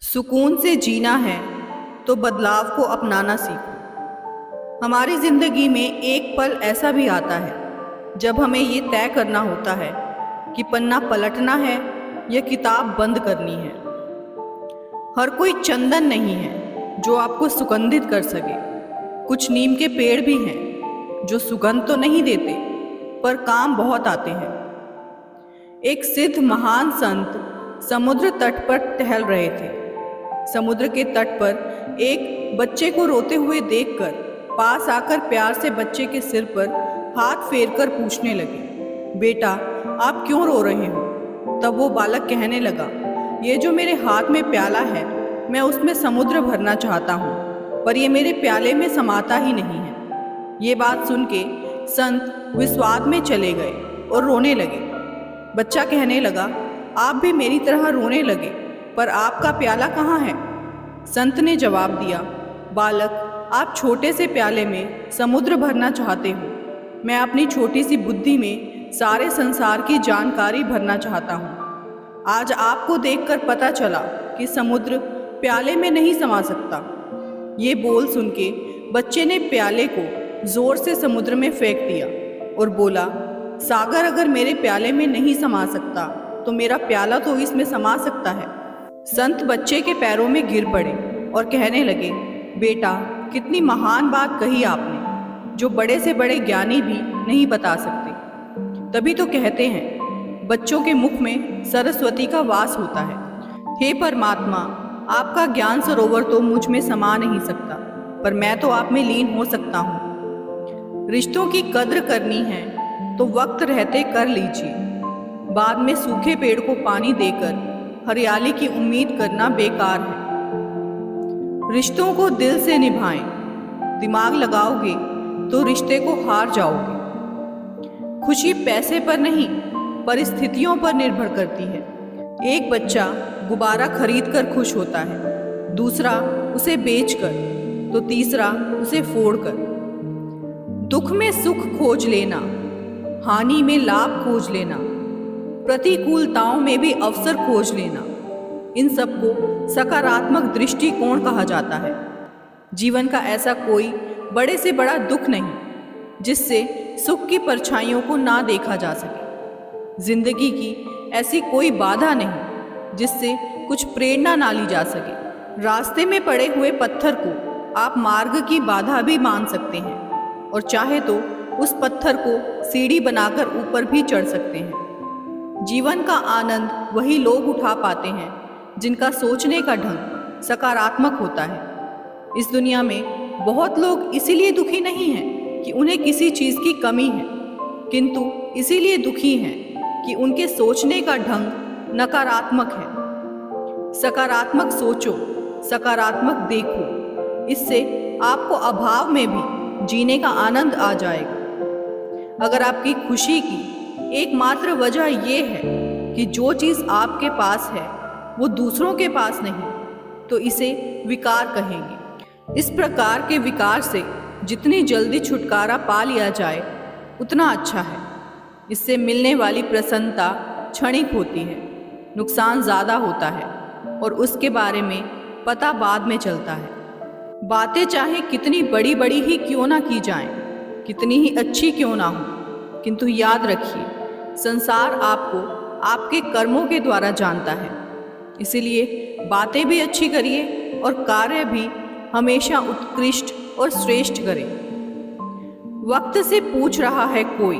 सुकून से जीना है तो बदलाव को अपनाना सीखो। हमारी ज़िंदगी में एक पल ऐसा भी आता है जब हमें ये तय करना होता है कि पन्ना पलटना है या किताब बंद करनी है। हर कोई चंदन नहीं है जो आपको सुगंधित कर सके। कुछ नीम के पेड़ भी हैं जो सुगंध तो नहीं देते पर काम बहुत आते हैं। एक सिद्ध महान संत समुद्र तट पर टहल रहे थे। समुद्र के तट पर एक बच्चे को रोते हुए देखकर पास आकर प्यार से बच्चे के सिर पर हाथ फेरकर पूछने लगे, बेटा आप क्यों रो रहे हो? तब वो बालक कहने लगा, ये जो मेरे हाथ में प्याला है मैं उसमें समुद्र भरना चाहता हूँ, पर ये मेरे प्याले में समाता ही नहीं है। ये बात सुन के संत विषाद में चले गए और रोने लगे। बच्चा कहने लगा, आप भी मेरी तरह रोने लगे, पर आपका प्याला कहाँ है? संत ने जवाब दिया, बालक आप छोटे से प्याले में समुद्र भरना चाहते हो, मैं अपनी छोटी सी बुद्धि में सारे संसार की जानकारी भरना चाहता हूँ। आज आपको देखकर पता चला कि समुद्र प्याले में नहीं समा सकता। ये बोल सुन के बच्चे ने प्याले को जोर से समुद्र में फेंक दिया और बोला, सागर अगर मेरे प्याले में नहीं समा सकता तो मेरा प्याला तो इसमें समा सकता है। संत बच्चे के पैरों में गिर पड़े और कहने लगे, बेटा कितनी महान बात कही आपने, जो बड़े से बड़े ज्ञानी भी नहीं बता सकते। तभी तो कहते हैं बच्चों के मुख में सरस्वती का वास होता है। हे परमात्मा, आपका ज्ञान सरोवर तो मुझ में समा नहीं सकता, पर मैं तो आप में लीन हो सकता हूँ। रिश्तों की कद्र करनी है तो वक्त रहते कर लीजिए। बाद में सूखे पेड़ को पानी देकर हरियाली की उम्मीद करना बेकार है। रिश्तों को दिल से निभाएं। दिमाग लगाओगे तो रिश्ते को हार जाओगे। खुशी पैसे पर नहीं परिस्थितियों पर निर्भर करती है। एक बच्चा गुब्बारा खरीदकर खुश होता है, दूसरा उसे बेचकर, तो तीसरा उसे फोड़कर। दुख में सुख खोज लेना, हानि में लाभ खोज लेना, प्रतिकूलताओं में भी अवसर खोज लेना, इन सबको सकारात्मक दृष्टिकोण कहा जाता है। जीवन का ऐसा कोई बड़े से बड़ा दुख नहीं जिससे सुख की परछाइयों को ना देखा जा सके। जिंदगी की ऐसी कोई बाधा नहीं जिससे कुछ प्रेरणा ना ली जा सके। रास्ते में पड़े हुए पत्थर को आप मार्ग की बाधा भी मान सकते हैं और चाहे तो उस पत्थर को सीढ़ी बनाकर ऊपर भी चढ़ सकते हैं। जीवन का आनंद वही लोग उठा पाते हैं जिनका सोचने का ढंग सकारात्मक होता है। इस दुनिया में बहुत लोग इसीलिए दुखी नहीं हैं कि उन्हें किसी चीज़ की कमी है, किंतु इसीलिए दुखी हैं कि उनके सोचने का ढंग नकारात्मक है। सकारात्मक सोचो, सकारात्मक देखो, इससे आपको अभाव में भी जीने का आनंद आ जाएगा। अगर आपकी खुशी की एकमात्र वजह यह है कि जो चीज़ आपके पास है वो दूसरों के पास नहीं, तो इसे विकार कहेंगे। इस प्रकार के विकार से जितनी जल्दी छुटकारा पा लिया जाए उतना अच्छा है। इससे मिलने वाली प्रसन्नता क्षणिक होती है, नुकसान ज़्यादा होता है और उसके बारे में पता बाद में चलता है। बातें चाहे कितनी बड़ी बड़ी ही क्यों ना की जाएं, कितनी ही अच्छी क्यों ना हो, किंतु याद रखिए संसार आपको आपके कर्मों के द्वारा जानता है। इसीलिए बातें भी अच्छी करिए और कार्य भी हमेशा उत्कृष्ट और श्रेष्ठ करें। वक्त से पूछ रहा है कोई,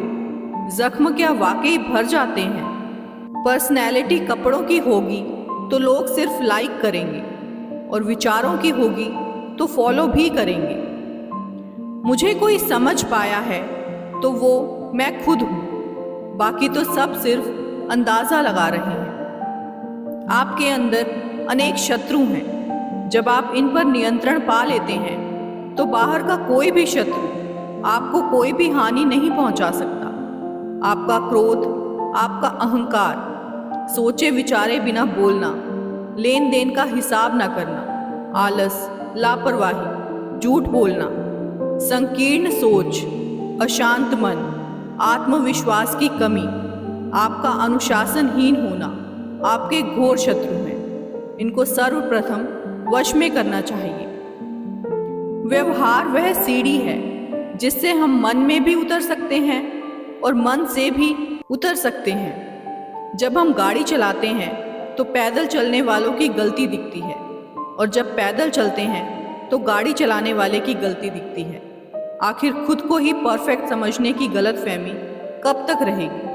जख्म क्या वाकई भर जाते हैं? पर्सनैलिटी कपड़ों की होगी तो लोग सिर्फ लाइक करेंगे और विचारों की होगी तो फॉलो भी करेंगे। मुझे कोई समझ पाया है तो वो मैं खुद हूँ, बाकी तो सब सिर्फ अंदाज़ा लगा रहे हैं। आपके अंदर अनेक शत्रु हैं। जब आप इन पर नियंत्रण पा लेते हैं तो बाहर का कोई भी शत्रु आपको कोई भी हानि नहीं पहुंचा सकता। आपका क्रोध, आपका अहंकार, सोचे विचारे बिना बोलना, लेन देन का हिसाब ना करना, आलस, लापरवाही, झूठ बोलना, संकीर्ण सोच, अशांत मन, आत्मविश्वास की कमी, आपका अनुशासनहीन होना आपके घोर शत्रु हैं। इनको सर्वप्रथम वश में करना चाहिए। व्यवहार वह सीढ़ी है जिससे हम मन में भी उतर सकते हैं और मन से भी उतर सकते हैं। जब हम गाड़ी चलाते हैं तो पैदल चलने वालों की गलती दिखती है, और जब पैदल चलते हैं तो गाड़ी चलाने वाले की गलती दिखती है। आखिर खुद को ही परफेक्ट समझने की गलतफहमी कब तक रहेगी?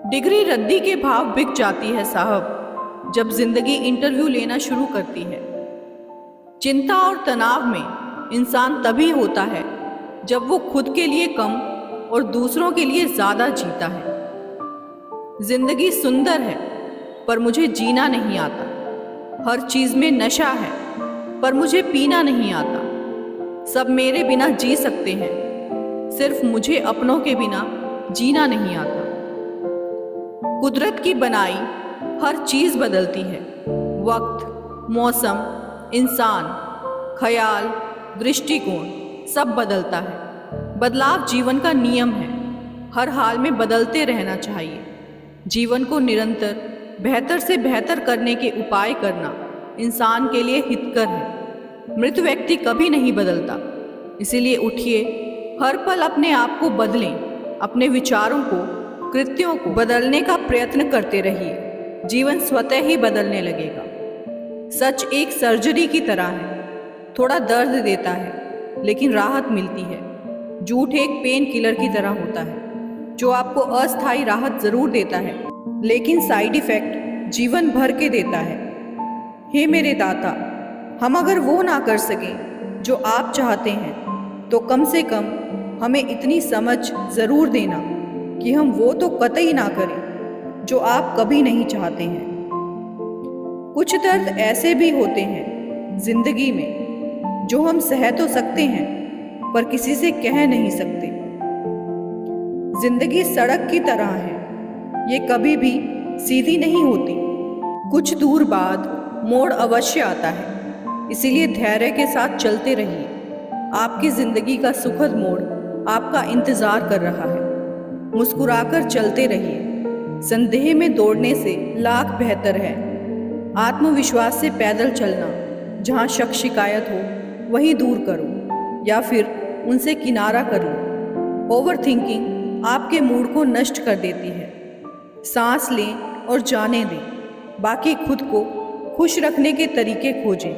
डिग्री रद्दी के भाव बिक जाती है साहब, जब जिंदगी इंटरव्यू लेना शुरू करती है। चिंता और तनाव में इंसान तभी होता है जब वो खुद के लिए कम और दूसरों के लिए ज़्यादा जीता है। जिंदगी सुंदर है पर मुझे जीना नहीं आता। हर चीज़ में नशा है पर मुझे पीना नहीं आता। सब मेरे बिना जी सकते हैं, सिर्फ मुझे अपनों के बिना जीना नहीं आता। कुदरत की बनाई हर चीज़ बदलती है। वक्त, मौसम, इंसान, ख्याल, दृष्टिकोण सब बदलता है। बदलाव जीवन का नियम है। हर हाल में बदलते रहना चाहिए। जीवन को निरंतर बेहतर से बेहतर करने के उपाय करना इंसान के लिए हितकर है। मृत व्यक्ति कभी नहीं बदलता, इसीलिए उठिए, हर पल अपने आप को बदलें। अपने विचारों को, कृत्यों को बदलने का प्रयत्न करते रहिए। जीवन स्वतः ही बदलने लगेगा। सच एक सर्जरी की तरह है, थोड़ा दर्द देता है लेकिन राहत मिलती है। झूठ एक पेन किलर की तरह होता है जो आपको अस्थायी राहत जरूर देता है, लेकिन साइड इफेक्ट जीवन भर के देता है। हे मेरे दाता, हम अगर वो ना कर सकें जो आप चाहते हैं तो कम से कम हमें इतनी समझ ज़रूर देना कि हम वो तो कतई ना करें जो आप कभी नहीं चाहते हैं। कुछ दर्द ऐसे भी होते हैं जिंदगी में जो हम सह तो सकते हैं पर किसी से कह नहीं सकते। जिंदगी सड़क की तरह है, ये कभी भी सीधी नहीं होती। कुछ दूर बाद मोड़ अवश्य आता है, इसीलिए धैर्य के साथ चलते रहिए। आपकी जिंदगी का सुखद मोड़ आपका इंतजार कर रहा है। मुस्कुराकर चलते रहिए। संदेह में दौड़ने से लाख बेहतर है आत्मविश्वास से पैदल चलना। जहाँ शक शिकायत हो वहीं दूर करो या फिर उनसे किनारा कर लो। ओवर थिंकिंग आपके मूड को नष्ट कर देती है। सांस लें और जाने दें, बाकी खुद को खुश रखने के तरीके खोजें।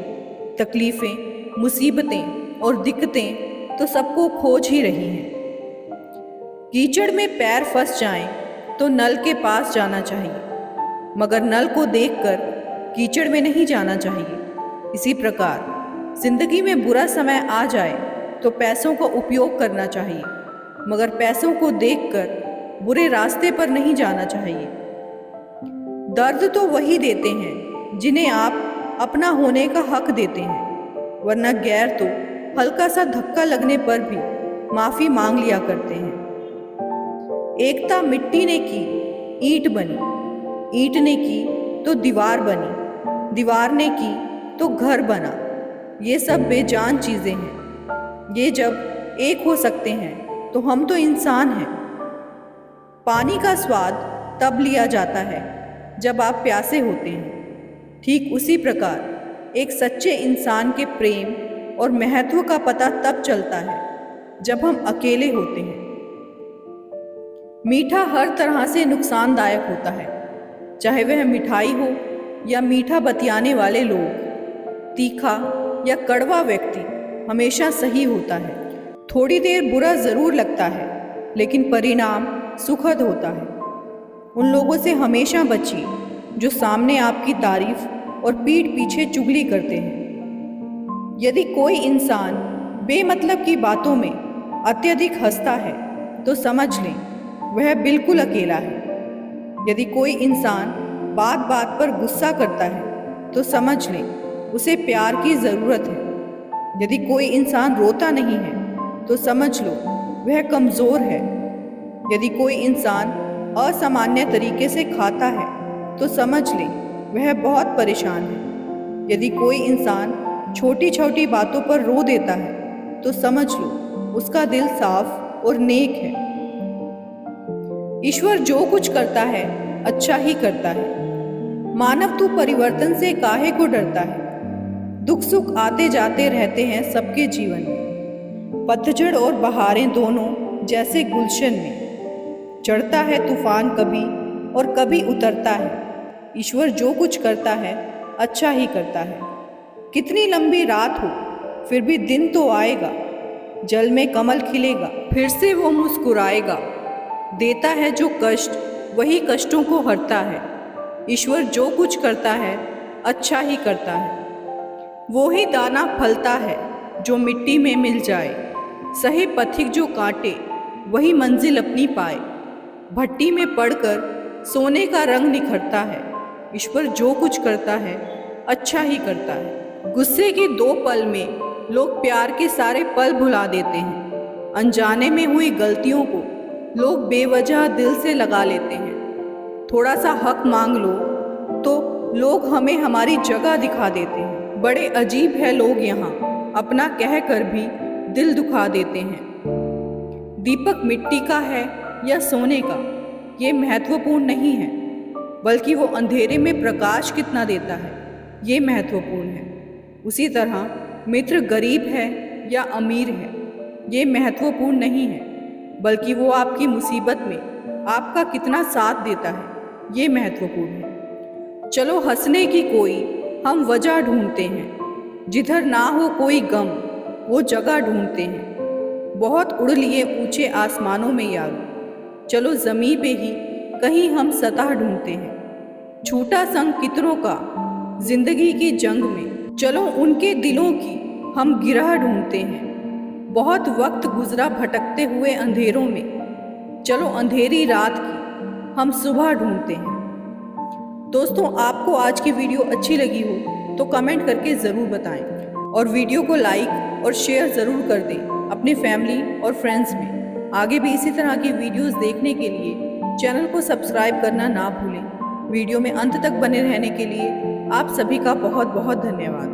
तकलीफ़ें, मुसीबतें और दिक्कतें तो सबको खोज ही रही हैं। कीचड़ में पैर फंस जाएं तो नल के पास जाना चाहिए, मगर नल को देखकर कीचड़ में नहीं जाना चाहिए। इसी प्रकार जिंदगी में बुरा समय आ जाए तो पैसों का उपयोग करना चाहिए, मगर पैसों को देखकर बुरे रास्ते पर नहीं जाना चाहिए। दर्द तो वही देते हैं जिन्हें आप अपना होने का हक देते हैं, वरना गैर तो हल्का सा धक्का लगने पर भी माफ़ी मांग लिया करते हैं। एकता मिट्टी ने की, ईंट बनी। ईंट ने की तो दीवार बनी। दीवार ने की तो घर बना। ये सब बेजान चीज़ें हैं। ये जब एक हो सकते हैं तो हम तो इंसान हैं। पानी का स्वाद तब लिया जाता है जब आप प्यासे होते हैं। ठीक उसी प्रकार एक सच्चे इंसान के प्रेम और महत्व का पता तब चलता है जब हम अकेले होते हैं। मीठा हर तरह से नुकसानदायक होता है, चाहे वह मिठाई हो या मीठा बतियाने वाले लोग। तीखा या कड़वा व्यक्ति हमेशा सही होता है। थोड़ी देर बुरा ज़रूर लगता है, लेकिन परिणाम सुखद होता है। उन लोगों से हमेशा बचिए जो सामने आपकी तारीफ और पीठ पीछे चुगली करते हैं। यदि कोई इंसान बेमतलब की बातों में अत्यधिक हंसता है तो समझ लें वह बिल्कुल अकेला है। यदि कोई इंसान बात बात पर गुस्सा करता है तो समझ लें उसे प्यार की ज़रूरत है। यदि कोई इंसान रोता नहीं है तो समझ लो वह कमज़ोर है। यदि कोई इंसान असामान्य तरीके से खाता है तो समझ लें वह बहुत परेशान है। यदि कोई इंसान छोटी छोटी बातों पर रो देता है तो समझ लो उसका दिल साफ और नेक है। ईश्वर जो कुछ करता है अच्छा ही करता है। मानव तू परिवर्तन से काहे को डरता है। दुख सुख आते जाते रहते हैं सबके जीवन में। पतझड़ और बहारें दोनों जैसे गुलशन में। चढ़ता है तूफान कभी और कभी उतरता है। ईश्वर जो कुछ करता है अच्छा ही करता है। कितनी लंबी रात हो फिर भी दिन तो आएगा। जल में कमल खिलेगा फिर से वो मुस्कुराएगा। देता है जो कष्ट वही कष्टों को हरता है। ईश्वर जो कुछ करता है अच्छा ही करता है। वो ही दाना फलता है जो मिट्टी में मिल जाए। सही पथिक जो काटे वही मंजिल अपनी पाए। भट्टी में पड़कर सोने का रंग निखरता है। ईश्वर जो कुछ करता है अच्छा ही करता है। गुस्से के 2 पल में लोग प्यार के सारे पल भुला देते हैं। अनजाने में हुई गलतियों को लोग बेवजह दिल से लगा लेते हैं। थोड़ा सा हक मांग लो तो लोग हमें हमारी जगह दिखा देते हैं। बड़े अजीब है लोग यहाँ, अपना कह कर भी दिल दुखा देते हैं। दीपक मिट्टी का है या सोने का ये महत्वपूर्ण नहीं है, बल्कि वो अंधेरे में प्रकाश कितना देता है ये महत्वपूर्ण है। उसी तरह मित्र गरीब है या अमीर है ये महत्वपूर्ण नहीं है, बल्कि वो आपकी मुसीबत में आपका कितना साथ देता है ये महत्वपूर्ण है। चलो हंसने की कोई हम वजह ढूंढते हैं। जिधर ना हो कोई गम वो जगह ढूंढते हैं। बहुत उड़ लिए ऊंचे आसमानों में यारो, चलो ज़मीं पे ही कहीं हम सतह ढूंढते हैं। छूटा संग कितनों का जिंदगी की जंग में, चलो उनके दिलों की हम गिरह ढूंढते हैं। बहुत वक्त गुजरा भटकते हुए अंधेरों में, चलो अंधेरी रात की हम सुबह ढूंढते हैं। दोस्तों, आपको आज की वीडियो अच्छी लगी हो तो कमेंट करके ज़रूर बताएं और वीडियो को लाइक और शेयर ज़रूर कर दें अपनी फैमिली और फ्रेंड्स में। आगे भी इसी तरह की वीडियोस देखने के लिए चैनल को सब्सक्राइब करना ना भूलें। वीडियो में अंत तक बने रहने के लिए आप सभी का बहुत बहुत धन्यवाद।